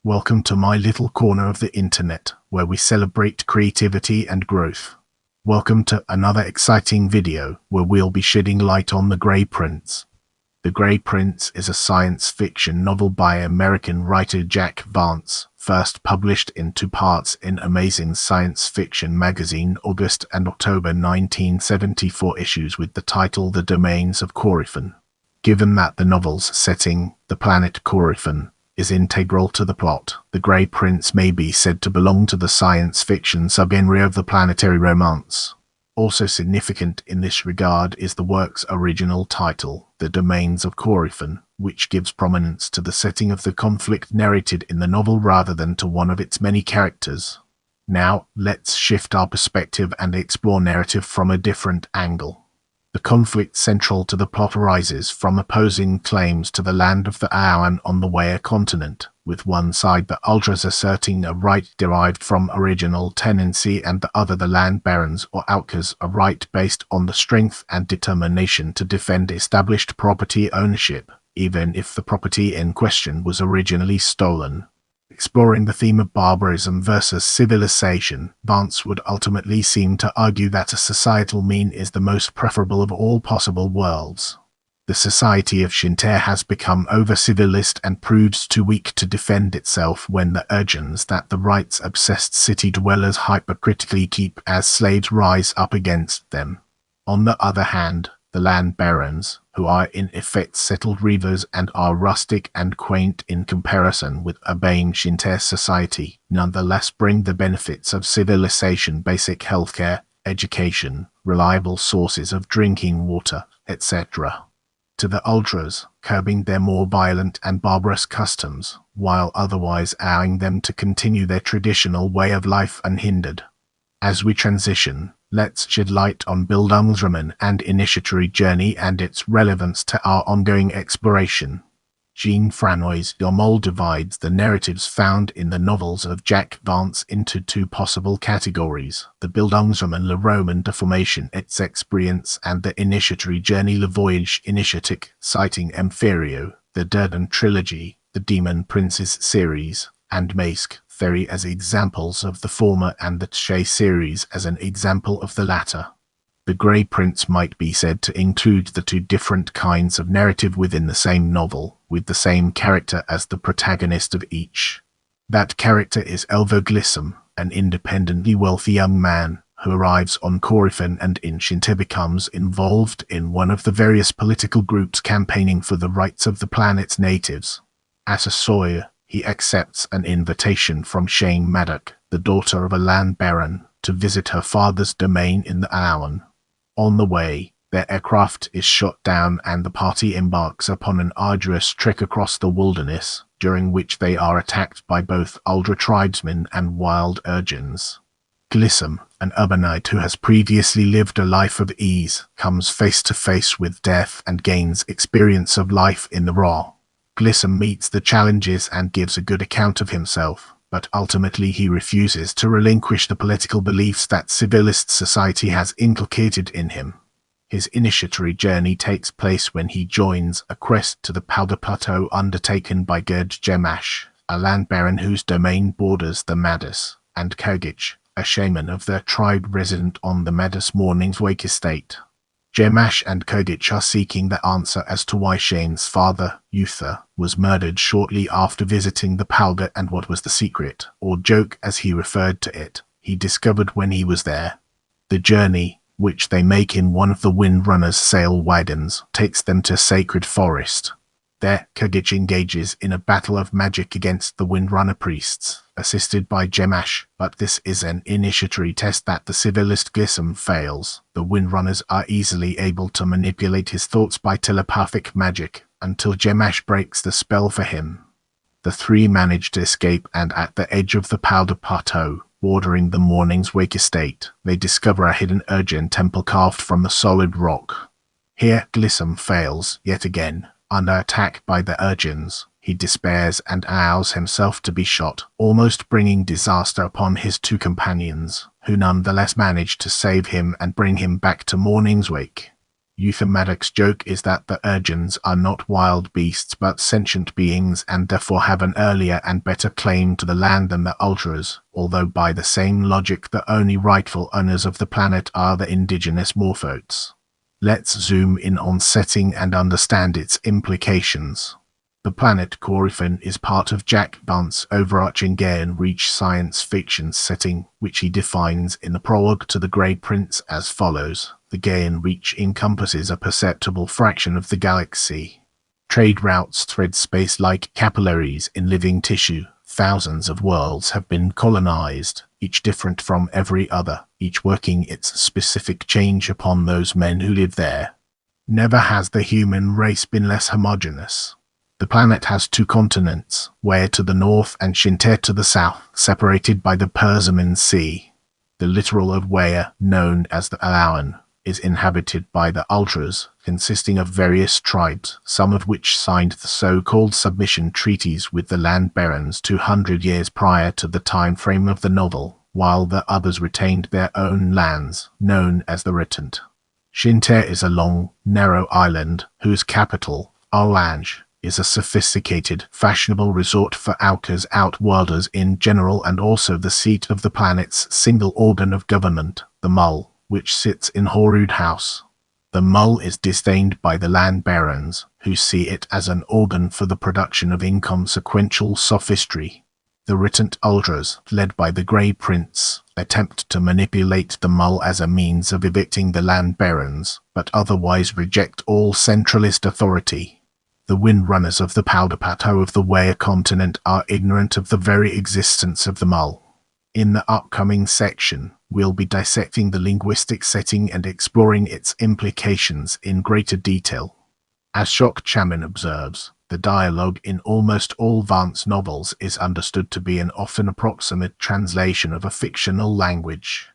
Welcome to my little corner of the internet, where we celebrate creativity and growth. Welcome to another exciting video, where we'll be shedding light on The Grey Prince. The Grey Prince is a science fiction novel by American writer Jack Vance, first published in 2 parts in Amazing Science Fiction magazine August and October 1974 issues with the title The Domains of Koryphon. Given that the novel's setting, the planet Koryphon, is integral to the plot, The Grey Prince may be said to belong to the science fiction subgenre of the planetary romance. Also significant in this regard is the work's original title, The Domains of Koryphon, which gives prominence to the setting of the conflict narrated in the novel rather than to one of its many characters. Now, let's shift our perspective and explore narrative from a different angle. The conflict central to the plot arises from opposing claims to the land of the Aowan on the Waya continent, with one side the Ultras asserting a right derived from original tenancy and the other the land barons or Outcas a right based on the strength and determination to defend established property ownership, even if the property in question was originally stolen. Exploring the theme of barbarism versus civilization, Vance would ultimately seem to argue that a societal mean is the most preferable of all possible worlds. The society of Shinter has become over-civilist and proves too weak to defend itself when the urgings that the rights-obsessed city dwellers hypocritically keep as slaves rise up against them. On the other hand, the land barons, who are in effect settled reavers and are rustic and quaint in comparison with obeying Shinter society, nonetheless bring the benefits of civilization: basic healthcare, education, reliable sources of drinking water, etc. to the Ultras, curbing their more violent and barbarous customs, while otherwise allowing them to continue their traditional way of life unhindered. As we transition, let's shed light on Bildungsroman and initiatory journey and its relevance to our ongoing exploration. Jean Franois Domol divides the narratives found in the novels of Jack Vance into 2 possible categories: the Bildungsroman Le Roman de Formation its experience and the initiatory journey Le Voyage initiatique, citing Amphirio, the Durden trilogy, the Demon Princes series, and Mask Ferry as examples of the former and the Tche series as an example of the latter. The Grey Prince might be said to include the 2 different kinds of narrative within the same novel, with the same character as the protagonist of each. That character is Elvo Glissom, an independently wealthy young man, who arrives on Koryphon and in Shinter becomes involved in one of the various political groups campaigning for the rights of the planet's natives. As a sawyer, he accepts an invitation from Shane Maddock, the daughter of a land baron, to visit her father's domain in the Aowan. On the way, their aircraft is shot down and the party embarks upon an arduous trek across the wilderness, during which they are attacked by both Ultra tribesmen and wild urchins. Glissom, an urbanite who has previously lived a life of ease, comes face to face with death and gains experience of life in the raw. Glissom meets the challenges and gives a good account of himself, but ultimately he refuses to relinquish the political beliefs that civilist society has inculcated in him. His initiatory journey takes place when he joins a quest to the Powder Plateau undertaken by Gerd Gemash, a land baron whose domain borders the Madus, and Kogich, a shaman of their tribe resident on the Madus Morning's Wake estate. Gemash and Kogich are seeking the answer as to why Shane's father, Uther, was murdered shortly after visiting the Powder and what was the secret, or joke as he referred to it, he discovered when he was there. The journey, which they make in one of the Windrunner's sail wagons, takes them to Sacred Forest. There, Kogich engages in a battle of magic against the Windrunner priests, assisted by Gemash, but this is an initiatory test that the civilist Glissom fails. The Windrunners are easily able to manipulate his thoughts by telepathic magic, until Gemash breaks the spell for him. The 3 manage to escape and at the edge of the Powder Plateau, bordering the Morning's Wake estate, they discover a hidden Urchin temple carved from the solid rock. Here Glissom fails, yet again. Under attack by the Urchins, he despairs and allows himself to be shot, almost bringing disaster upon his 2 companions, who nonetheless manage to save him and bring him back to Morning's Wake. Euthematic's joke is that the Urgens are not wild beasts but sentient beings and therefore have an earlier and better claim to the land than the Ultras, although by the same logic the only rightful owners of the planet are the indigenous Morphotes. Let's zoom in on setting and understand its implications. The planet Koryphon is part of Jack Vance's overarching Gaian Reach science fiction setting, which he defines in the prologue to The Grey Prince as follows. The Gaian Reach encompasses a perceptible fraction of the galaxy. Trade routes thread space like capillaries in living tissue. Thousands of worlds have been colonized, each different from every other, each working its specific change upon those men who live there. Never has the human race been less homogeneous. The planet has two continents, Wea to the north and Shinter to the south, separated by the Persimmon Sea. The littoral of Wea, known as the Alawan, is inhabited by the Ultras, consisting of various tribes, some of which signed the so-called submission treaties with the land barons 200 years prior to the time frame of the novel, while the others retained their own lands, known as the Retent. Shinter is a long, narrow island, whose capital, Arlange, is a sophisticated, fashionable resort for Auka's outworlders in general and also the seat of the planet's single organ of government, the Mull, which sits in Horud House. The Mull is disdained by the land barons, who see it as an organ for the production of inconsequential sophistry. The Retent Ultras, led by the Grey Prince, attempt to manipulate the Mull as a means of evicting the land barons, but otherwise reject all centralist authority. The windrunners of the Powder Plateau of the Wea continent are ignorant of the very existence of the Mull. In the upcoming section, we'll be dissecting the linguistic setting and exploring its implications in greater detail. As Shock Chaman observes, the dialogue in almost all Vance novels is understood to be an often approximate translation of a fictional language.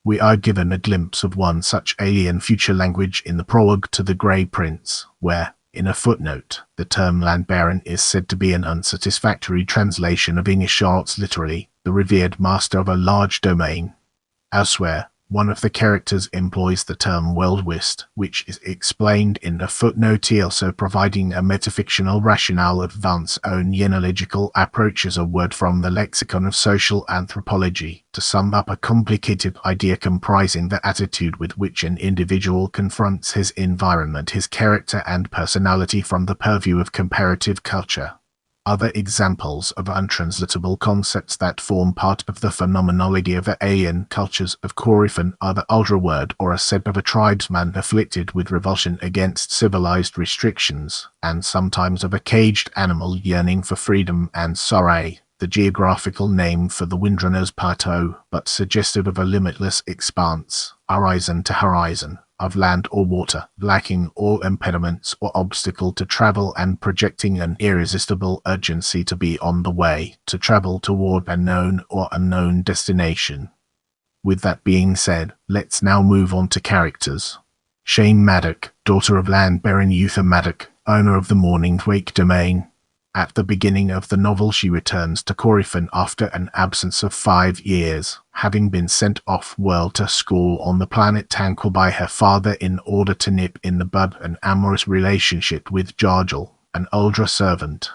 We are given a glimpse of one such alien future language in the prologue to The Grey Prince, where, in a footnote, the term land baron is said to be an unsatisfactory translation of English arts literally, the revered master of a large domain. Elsewhere, one of the characters employs the term world-wist, which is explained in a footnote, also providing a metafictional rationale of Vance's own yenological approach as a word from the lexicon of social anthropology, to sum up a complicated idea comprising the attitude with which an individual confronts his environment, his character and personality from the purview of comparative culture. Other examples of untranslatable concepts that form part of the phenomenology of the alien cultures of Koryphon are the ultra word, or a set of a tribesman afflicted with revulsion against civilized restrictions, and sometimes of a caged animal yearning for freedom, and Soray, the geographical name for the Windrunner's plateau, but suggestive of a limitless expanse, horizon to horizon, of land or water, lacking all impediments or obstacle to travel and projecting an irresistible urgency to be on the way, to travel toward a known or unknown destination. With that being said, let's now move on to characters. Shane Maddock, daughter of land baron Uther Maddock, owner of the Morning Wake domain. At the beginning of the novel, she returns to Koryphon after an absence of 5 years, having been sent off-world to school on the planet Tanquil by her father in order to nip in the bud an amorous relationship with Jargel, an Uldra servant.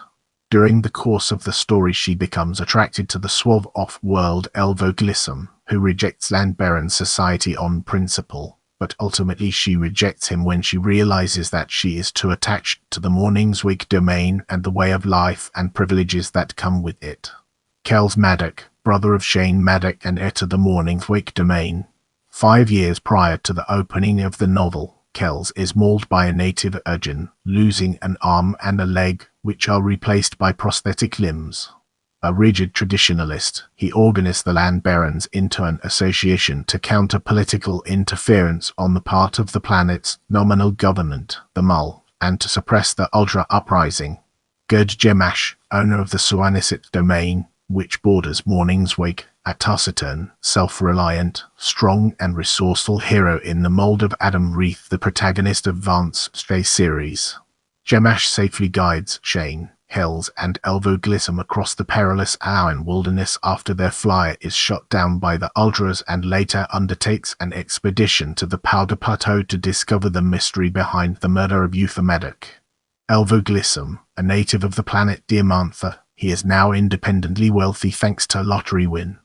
During the course of the story, she becomes attracted to the suave off-world Elvo Glissom, who rejects land baron society on principle. But ultimately she rejects him when she realizes that she is too attached to the Morning's Wake domain and the way of life and privileges that come with it. Kells Maddock, brother of Shane Maddock and heir to the Morning's Wake domain. 5 years prior to the opening of the novel, Kells is mauled by a native Urgen, losing an arm and a leg, which are replaced by prosthetic limbs. A rigid traditionalist, he organized the land barons into an association to counter political interference on the part of the planet's nominal government, the Mull, and to suppress the Ultra uprising. Gerd Gemash, owner of the Suanisit domain, which borders Morning's Wake, a taciturn, self-reliant, strong and resourceful hero in the mold of Adam Reith, the protagonist of Vance's Stray series. Gemash safely guides Shane, Kells, and Elvoglism across the perilous Aowen wilderness after their flyer is shot down by the Ultras, and later undertakes an expedition to the Powder Plateau to discover the mystery behind the murder of Euthamatic. Elvoglism, a native of the planet Diamantha, he is now independently wealthy thanks to a lottery win.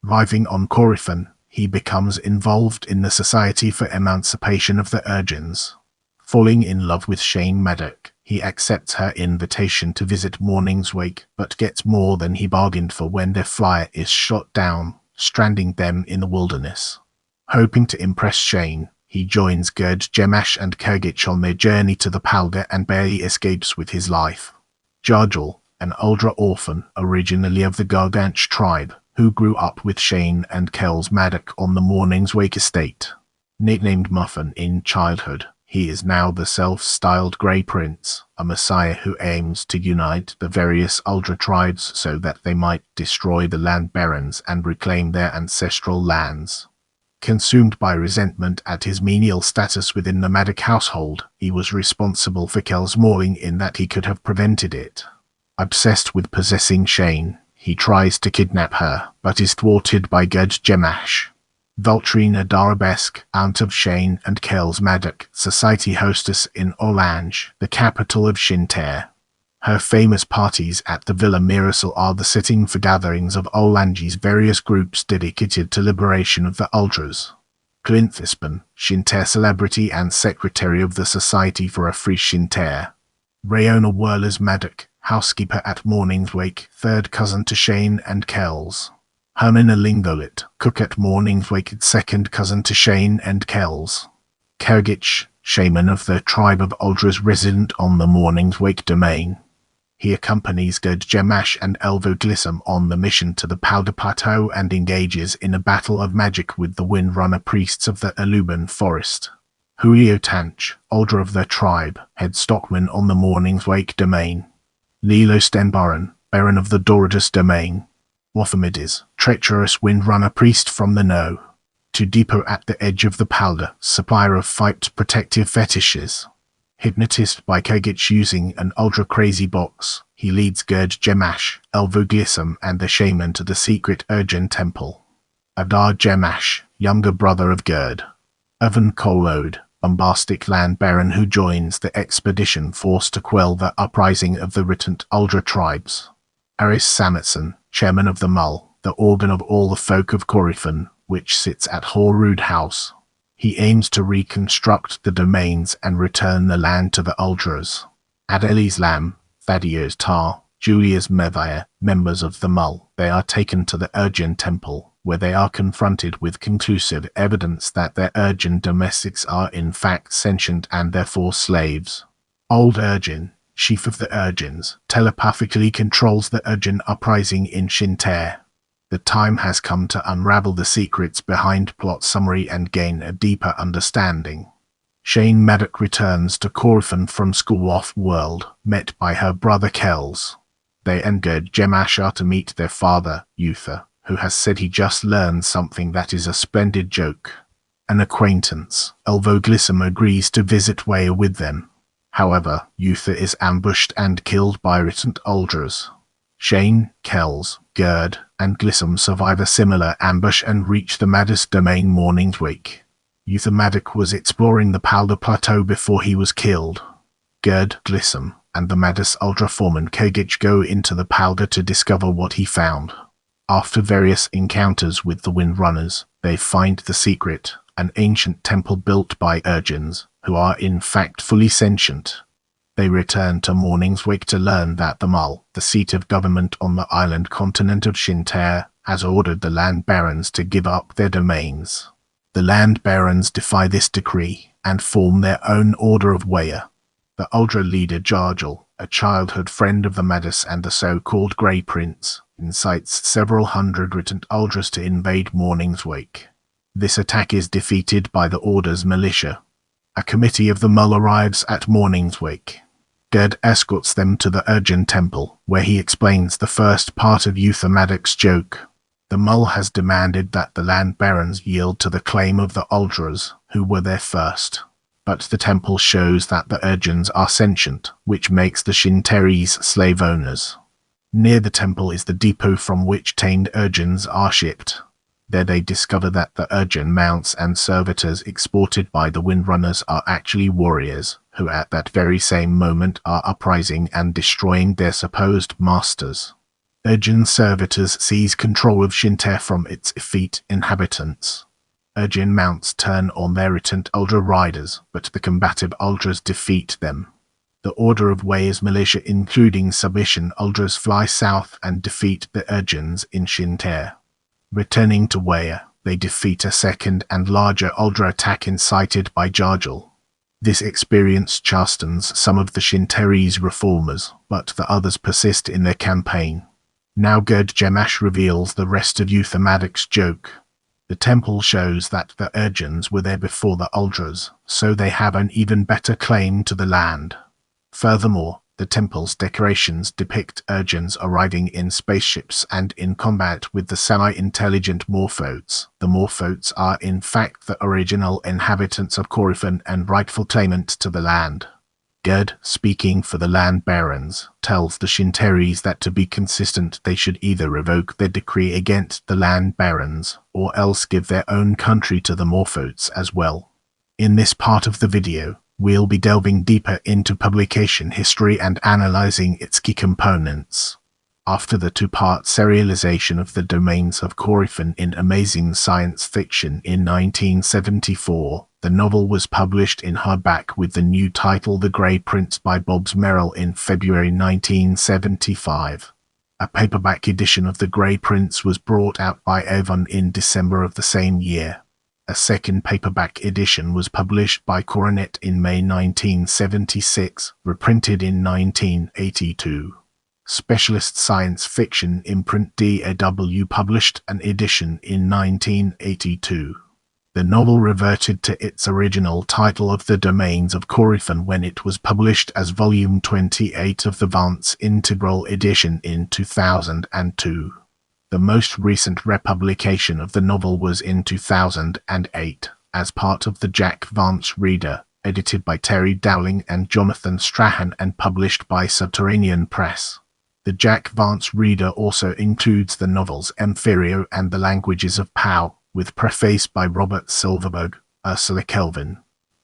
Arriving on Koryphon, he becomes involved in the Society for Emancipation of the Urgins. Falling in love with Shane Maddock, he accepts her invitation to visit Morning's Wake, but gets more than he bargained for when their flyer is shot down, stranding them in the wilderness. Hoping to impress Shane, he joins Gerd Gemash and Kergich on their journey to the Powder and barely escapes with his life. Jarjal, an Uldra orphan originally of the Garganch tribe, who grew up with Shane and Kells Maddock on the Morning's Wake estate. Nicknamed Muffin in childhood, he is now the self-styled Grey Prince, a messiah who aims to unite the various Uldra tribes so that they might destroy the Land Barons and reclaim their ancestral lands. Consumed by resentment at his menial status within the Maddock household, he was responsible for Kells' mauling in that he could have prevented it. Obsessed with possessing Shane, he tries to kidnap her, but is thwarted by Gerd Gemash. Valtrina Darabesk, aunt of Shane and Kells Maddock, society hostess in Olange, the capital of Shinter. Her famous parties at the Villa Mirasol are the setting for gatherings of Olange's various groups dedicated to liberation of the Ultras. Clint Thispan, Shinter celebrity and secretary of the Society for a Free Shinter. Rayona Whirlers Maddock, housekeeper at Morning's Wake, third cousin to Shane and Kells. Hermina Lingolit, cook at Morning's Wake, second cousin to Shane and Kells. Kergich, shaman of the tribe of Uldras resident on the Morning's Wake domain. He accompanies Gerd Gemash and Elvoglism on the mission to the Powder Plateau and engages in a battle of magic with the Windrunner priests of the Aluban Forest. Julio Tanch, Uldra of the tribe, head stockman on the Morning's Wake domain. Lilo Stenbaran, Baron of the Doradus domain. Wathamides, treacherous Windrunner priest from the No. To depot at the edge of the Powder, supplier of fight protective fetishes. Hypnotized by Kergich using an ultra-crazy box, he leads Gerd Gemash, Elvoglism and the shaman to the secret Urgin temple. Adar Gemash, younger brother of Gerd. Evan Kolode, bombastic land baron who joins the expedition forced to quell the uprising of the retant Uldra tribes. Aris Sametson, chairman of the Mull, the organ of all the folk of Koryphon, which sits at Horud House. He aims to reconstruct the domains and return the land to the Uldras. Adelis Lam, Thaddeus Tar, Julius Mevire, members of the Mull, they are taken to the Urgin temple, where they are confronted with conclusive evidence that their Urgin domestics are in fact sentient and therefore slaves. Old Urgin, chief of the Urgins, telepathically controls the Urgin uprising in Shinter. The time has come to unravel the secrets behind plot summary and gain a deeper understanding. Shane Maddock returns to Koryphon from school off-world, met by her brother Kells. They and Gerd Gemash are to meet their father, Uther, who has said he just learned something that is a splendid joke. An acquaintance, Elvoglism agrees to visit Weir with them. However, Uther is ambushed and killed by retant Uldras. Shane, Kells, Gerd, and Glissom survive a similar ambush and reach the Maddis domain Morning's Wake. Uther Maddock was exploring the Powder Plateau before he was killed. Gerd, Glissom, and the Maddis Uldra foreman Kergich go into the Powder to discover what he found. After various encounters with the Windrunners, they find the secret, an ancient temple built by Urgins, who are in fact fully sentient. They return to Morning's Wake to learn that the Mull, the seat of government on the island continent of Shinter, has ordered the Land Barons to give up their domains. The Land Barons defy this decree, and form their own order of Weir. The Uldra leader Jarjal, a childhood friend of the Maddis and the so-called Grey Prince, incites several hundred retant Uldras to invade Morning's Wake. This attack is defeated by the Order's militia. A committee of the Mull arrives at Morning's Wake. Gerd escorts them to the Urgin temple, where he explains the first part of Uther Maddock's joke. The Mull has demanded that the Land Barons yield to the claim of the Uldras, who were there first. but the temple shows that the urchins are sentient, which makes the Shinteris slave owners. Near the temple is the depot from which tamed urchins are shipped. There they discover that the urchin mounts and servitors exported by the Windrunners are actually warriors, who at that very same moment are uprising and destroying their supposed masters. Urchin servitors seize control of Shinter from its effete inhabitants. Urchin mounts turn on their retant Ultra riders, but the combative Ultras defeat them. The Order of Wey's militia, including submission Ultras, fly south and defeat the urchins in Shinter. Returning to Weya, they defeat a second and larger Ultra attack incited by Jarjal. This experience chastens some of the Shinteri's reformers, but the others persist in their campaign. Now Gerd Gemash reveals the rest of Euthematic's joke. The temple shows that the urchins were there before the Ultras, so they have an even better claim to the land. Furthermore, the temple's decorations depict urchins arriving in spaceships and in combat with the semi-intelligent Morphotes. The Morphotes are in fact the original inhabitants of Koryphon and rightful claimant to the land. Gerd, speaking for the land barons, tells the Shinteris that to be consistent they should either revoke their decree against the land barons, or else give their own country to the Morphotes as well. In this part of the video, we'll be delving deeper into publication history and analyzing its key components. After the two-part serialization of the Domains of Koryphon in Amazing Science Fiction in 1974, the novel was published in hardback with the new title The Grey Prince by Bobbs Merrill in February 1975. A paperback edition of The Grey Prince was brought out by Avon in December of the same year. A second paperback edition was published by Coronet in May 1976, reprinted in 1982. Specialist Science Fiction imprint DAW published an edition in 1982. The novel reverted to its original title of The Domains of Koryphon when it was published as Volume 28 of the Vance Integral Edition in 2002. The most recent republication of the novel was in 2008, as part of the Jack Vance Reader, edited by Terry Dowling and Jonathan Strahan and published by Subterranean Press. The Jack Vance Reader also includes the novels Amphirio and the Languages of Pow, with preface by Robert Silverberg, Ursula Kelvin,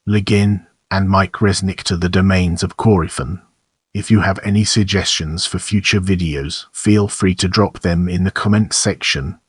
Le Guin, and Mike Resnick to the Domains of Koryphon. If you have any suggestions for future videos, feel free to drop them in the comment section.